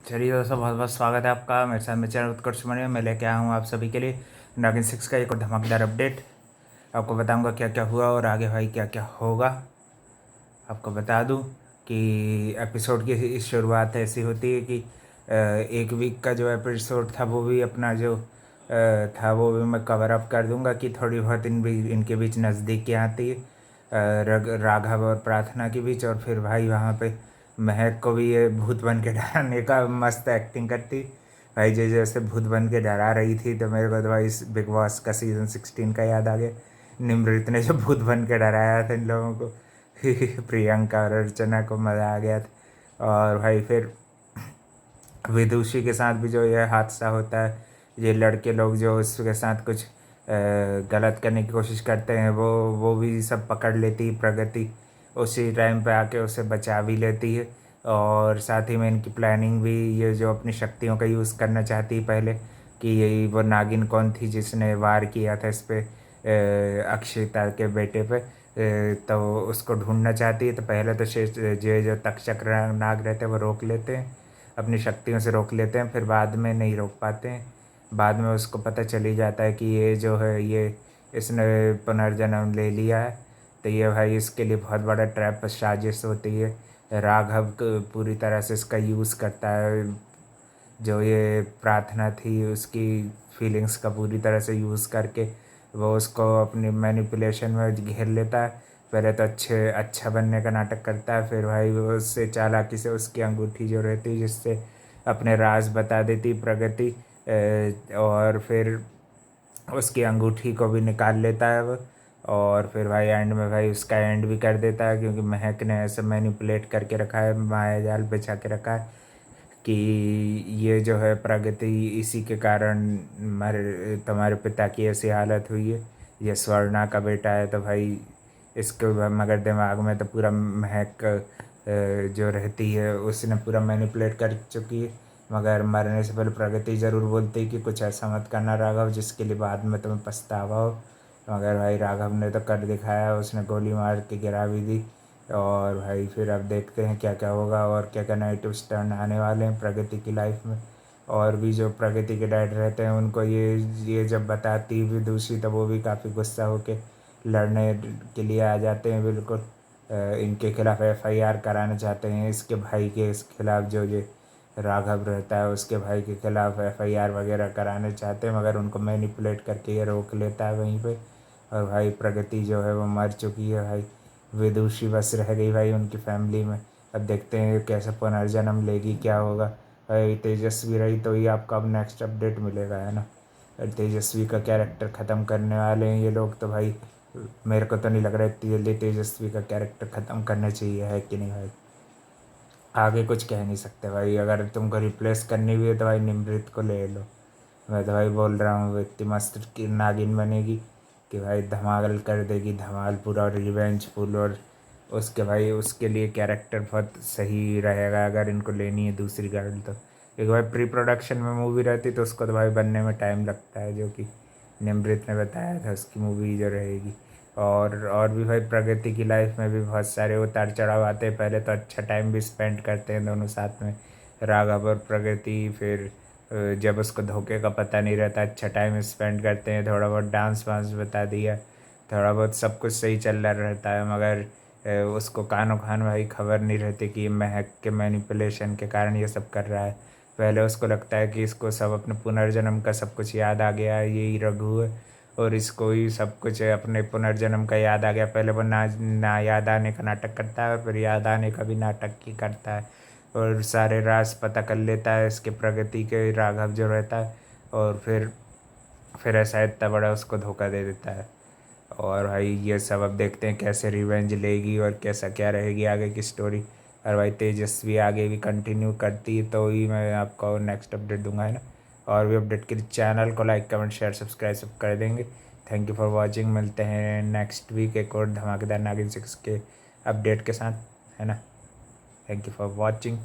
चलिए दोस्तों, बहुत बहुत स्वागत है आपका मेरे साथ में चैनल उत्कर्ष मणि में। मैं लेके आया हूँ आप सभी के लिए नागिन 6 का एक और धमाकेदार अपडेट। आपको बताऊंगा क्या क्या हुआ और आगे भाई क्या क्या होगा। आपको बता दूं कि एपिसोड की इस शुरुआत ऐसी होती है कि एक वीक का जो एपिसोड था वो भी अपना जो था वो भी मैं कवर अप कर दूंगा कि थोड़ी बहुत इनके बीच नज़दीकियाँ थी, राघव और प्रार्थना के बीच। और फिर भाई वहाँ पे महक को भी ये भूत बन के डराने का मस्त एक्टिंग करती भाई। जैसे भूत बन के डरा रही थी तो मेरे को तो भाई इस बिग बॉस का सीज़न 16 का याद आ गया। निम्रत ने जो भूत बन के डराया था इन लोगों को प्रियंका और अर्चना को मज़ा आ गया था। और भाई फिर विदुषी के साथ भी जो ये हादसा होता है, ये लड़के लोग जो उसके साथ कुछ गलत करने की कोशिश करते हैं वो भी सब पकड़ लेती है प्रगति। उसी टाइम पे आके उसे बचा भी लेती है। और साथ ही में इनकी प्लानिंग भी, ये जो अपनी शक्तियों का यूज़ करना चाहती है पहले कि यही वो नागिन कौन थी जिसने वार किया था इस पे अक्षिता के बेटे पे, तो उसको ढूंढना चाहती है। तो पहले तो शेष जो तक्षक नाग रहते हैं वो रोक लेते हैं, अपनी शक्तियों से रोक लेते हैं, फिर बाद में नहीं रोक पाते हैं। बाद में उसको पता चली जाता है कि ये जो है ये इसने पुनर्जन्म ले लिया है। तो ये भाई इसके लिए बहुत बड़ा ट्रैप साजिश होती है। राघव पूरी तरह से इसका यूज़ करता है, जो ये प्रार्थना थी उसकी फीलिंग्स का पूरी तरह से यूज़ करके वो उसको अपनी मैनिपुलेशन में घेर लेता है। पहले तो अच्छा बनने का नाटक करता है, फिर भाई वो उससे चालाकी से उसकी अंगूठी जो रहती है जिससे अपने राज बता देती प्रगति, और फिर उसकी अंगूठी को भी निकाल लेता है वो। और फिर भाई एंड में भाई उसका एंड भी कर देता है, क्योंकि महक ने ऐसे मैनिपुलेट करके रखा है, माया जाल बिछा के रखा है कि ये जो है प्रगति इसी के कारण तुम्हारे पिता की ऐसी हालत हुई है। ये स्वर्णा का बेटा है, तो भाई इसके मगर दिमाग में तो पूरा महक जो रहती है उसने पूरा मैनिपुलेट कर चुकी है। मगर मरने से पहले प्रगति ज़रूर बोलती है कि कुछ ऐसा मत करना राघव जिसके लिए बाद में तुम्हें पछतावा हो। मगर भाई राघव ने तो कर दिखाया, उसने गोली मार के गिरा भी दी। और भाई फिर अब देखते हैं क्या क्या होगा और क्या क्या नए ट्विस्ट टर्न आने वाले हैं प्रगति की लाइफ में। और भी जो प्रगति के डैड रहते हैं उनको ये जब बताती भी दूसरी, तो वो भी काफ़ी गुस्सा होके लड़ने के लिए आ जाते हैं बिल्कुल। इनके खिलाफ एफआईआर कराना चाहते हैं, इसके भाई के इस खिलाफ जो ये राघव रहता है उसके भाई के खिलाफ एफआईआर वगैरह कराने चाहते हैं, मगर उनको मैनिपुलेट करके ये रोक लेता है वहीं पे। और भाई प्रगति जो है वो मर चुकी है भाई, विदुषी बस रह गई भाई उनकी फैमिली में। अब देखते हैं कैसे पुनर्जन्म लेगी, क्या होगा। भाई तेजस्वी रही तो ही आपको अब नेक्स्ट अपडेट मिलेगा, है ना। और तेजस्वी का कैरेक्टर ख़त्म करने वाले हैं ये लोग, तो भाई मेरे को तो नहीं लग रहा है इतनी जल्दी तेजस्वी का कैरेक्टर ख़त्म करना चाहिए, है कि नहीं भाई। आगे कुछ कह नहीं सकते भाई, अगर तुमको रिप्लेस करनी भी है तो भाई निमृत को ले लो। मैं तो भाई बोल रहा हूँ इतनी मस्त की नागिन बनेगी कि भाई धमाल कर देगी, धमाल पूरा रिवेंज फुल। और उसके भाई उसके लिए कैरेक्टर बहुत सही रहेगा अगर इनको लेनी है दूसरी गर्ल तो। एक भाई प्री प्रोडक्शन में मूवी रहती तो उसको तो भाई बनने में टाइम लगता है, जो कि निमृत ने बताया था उसकी मूवी जो रहेगी। और भी भाई प्रगति की लाइफ में भी बहुत सारे उतार चढ़ाव आते हैं। पहले तो अच्छा टाइम भी स्पेंड करते हैं दोनों साथ में, राघव और प्रगति। फिर जब उसको धोखे का पता नहीं रहता अच्छा टाइम स्पेंड करते हैं, थोड़ा बहुत डांस वांस बता दिया, थोड़ा बहुत सब कुछ सही चल रहा रहता है। मगर उसको कानो खान भाई खबर नहीं रहती कि ये महक के मैनिपुलेशन के कारण ये सब कर रहा है। पहले उसको लगता है कि इसको सब अपने पुनर्जन्म का सब कुछ याद आ गया है, यही रघु है और इसको ही सब कुछ अपने पुनर्जन्म का याद आ गया। पहले वो ना याद आने का नाटक करता है और फिर याद आने का भी नाटक ही करता है, और सारे राज पता कर लेता है इसके प्रगति के, राघव जो रहता है। और फिर ऐसा इतना बड़ा उसको धोखा दे देता है। और भाई ये सब अब देखते हैं कैसे रिवेंज लेगी और कैसा क्या रहेगी आगे की स्टोरी। और भाई तेजस्वी आगे भी कंटिन्यू करती है तो ही मैं आपको नेक्स्ट अपडेट दूंगा, है ना। और भी अपडेट के लिए चैनल को लाइक कमेंट शेयर सब्सक्राइब सब कर देंगे। थैंक यू फॉर वॉचिंग, मिलते हैं नेक्स्ट वीक एक और धमाकेदार नागिन 6 के अपडेट के साथ, है ना। Thank you for watching.